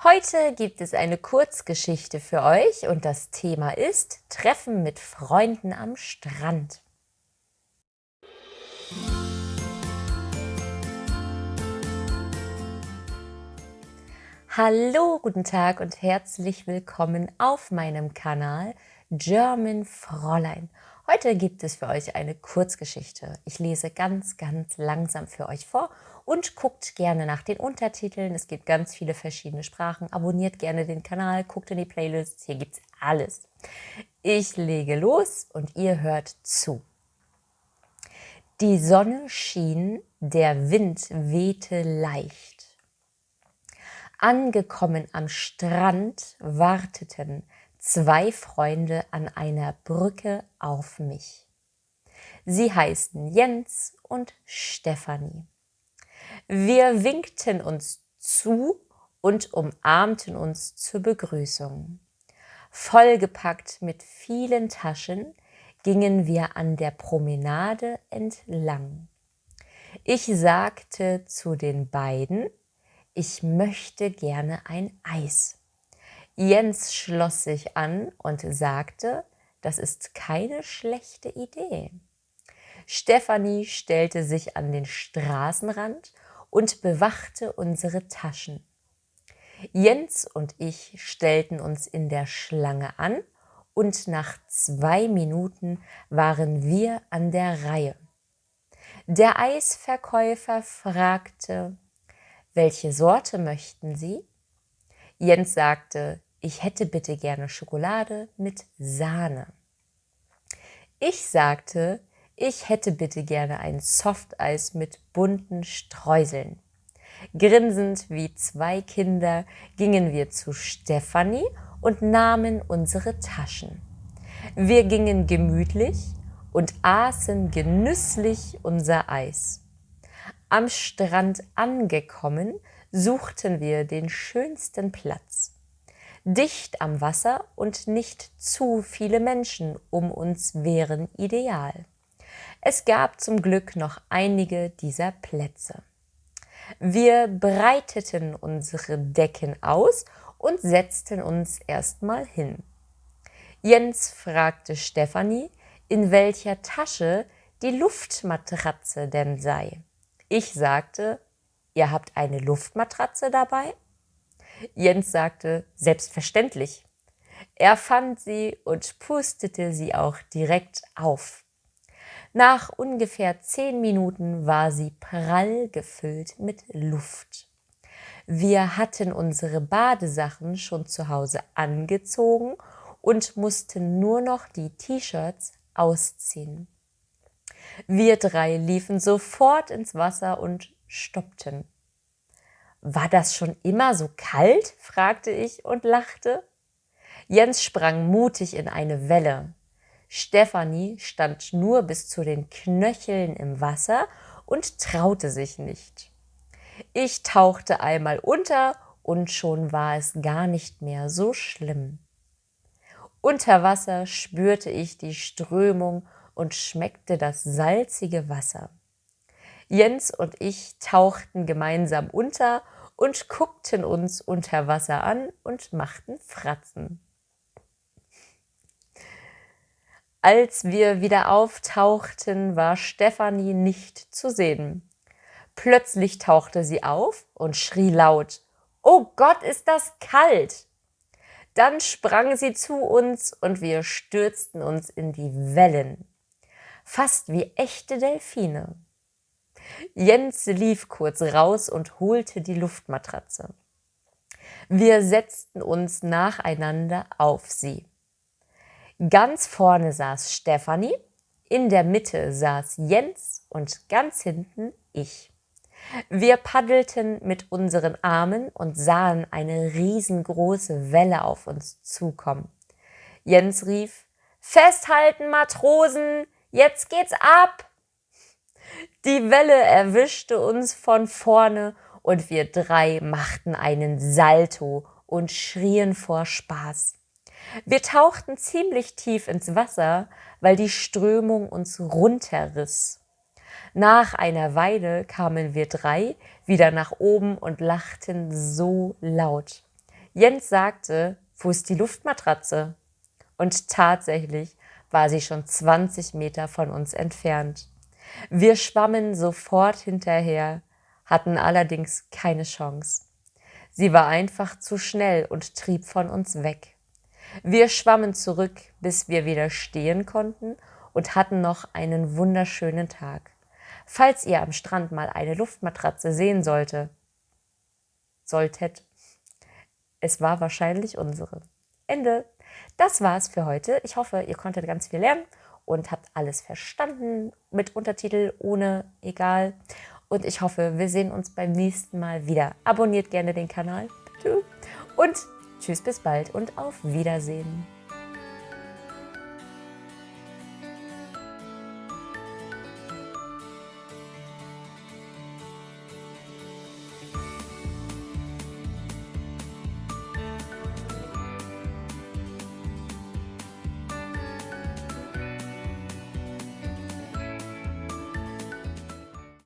Heute gibt es eine Kurzgeschichte für euch und das Thema ist Treffen mit Freunden am Strand. Hallo, guten Tag und herzlich willkommen auf meinem Kanal German Fräulein. Heute gibt es für euch eine Kurzgeschichte. Ich lese ganz langsam für euch vor und guckt gerne nach den Untertiteln. Es gibt ganz viele verschiedene Sprachen. Abonniert gerne den Kanal, guckt in die Playlists. Hier gibt's alles. Ich lege los und ihr hört zu. Die Sonne schien, der Wind wehte leicht. Angekommen am Strand warteten zwei Freunde an einer Brücke auf mich. Sie heißen Jens und Stefanie. Wir winkten uns zu und umarmten uns zur Begrüßung. Vollgepackt mit vielen Taschen gingen wir an der Promenade entlang. Ich sagte zu den beiden: Ich möchte gerne ein Eis. Jens schloss sich an und sagte, das ist keine schlechte Idee. Stefanie stellte sich an den Straßenrand und bewachte unsere Taschen. Jens und ich stellten uns in der Schlange an und nach 2 Minuten waren wir an der Reihe. Der Eisverkäufer fragte: Welche Sorte möchten Sie? Jens sagte, ich hätte bitte gerne Schokolade mit Sahne. Ich sagte, ich hätte bitte gerne ein Softeis mit bunten Streuseln. Grinsend wie zwei Kinder gingen wir zu Stefanie und nahmen unsere Taschen. Wir gingen gemütlich und aßen genüsslich unser Eis. Am Strand angekommen, suchten wir den schönsten Platz. Dicht am Wasser und nicht zu viele Menschen um uns wären ideal. Es gab zum Glück noch einige dieser Plätze. Wir breiteten unsere Decken aus und setzten uns erstmal hin. Jens fragte Stefanie, in welcher Tasche die Luftmatratze denn sei. Ich sagte, ihr habt eine Luftmatratze dabei? Jens sagte, selbstverständlich. Er fand sie und pustete sie auch direkt auf. Nach ungefähr 10 Minuten war sie prall gefüllt mit Luft. Wir hatten unsere Badesachen schon zu Hause angezogen und mussten nur noch die T-Shirts ausziehen. Wir drei liefen sofort ins Wasser und stoppten. War das schon immer so kalt? Fragte ich und lachte. Jens sprang mutig in eine Welle. Stefanie stand nur bis zu den Knöcheln im Wasser und traute sich nicht. Ich tauchte einmal unter und schon war es gar nicht mehr so schlimm. Unter Wasser spürte ich die Strömung und schmeckte das salzige Wasser. Jens und ich tauchten gemeinsam unter und guckten uns unter Wasser an und machten Fratzen. Als wir wieder auftauchten, war Stefanie nicht zu sehen. Plötzlich tauchte sie auf und schrie laut: Oh Gott, ist das kalt! Dann sprang sie zu uns und wir stürzten uns in die Wellen. Fast wie echte Delfine. Jens lief kurz raus und holte die Luftmatratze. Wir setzten uns nacheinander auf sie. Ganz vorne saß Stefanie, in der Mitte saß Jens und ganz hinten ich. Wir paddelten mit unseren Armen und sahen eine riesengroße Welle auf uns zukommen. Jens rief: Festhalten, Matrosen, jetzt geht's ab! Die Welle erwischte uns von vorne und wir drei machten einen Salto und schrien vor Spaß. Wir tauchten ziemlich tief ins Wasser, weil die Strömung uns runterriss. Nach einer Weile kamen wir drei wieder nach oben und lachten so laut. Jens sagte, wo ist die Luftmatratze? Und tatsächlich war sie schon 20 Meter von uns entfernt. Wir schwammen sofort hinterher, hatten allerdings keine Chance. Sie war einfach zu schnell und trieb von uns weg. Wir schwammen zurück, bis wir wieder stehen konnten und hatten noch einen wunderschönen Tag. Falls ihr am Strand mal eine Luftmatratze sehen solltet, es war wahrscheinlich unsere. Ende. Das war's für heute. Ich hoffe, ihr konntet ganz viel lernen und habt alles verstanden, mit Untertitel, ohne, egal. Und ich hoffe, wir sehen uns beim nächsten Mal wieder. Abonniert gerne den Kanal. Und tschüss, bis bald und auf Wiedersehen.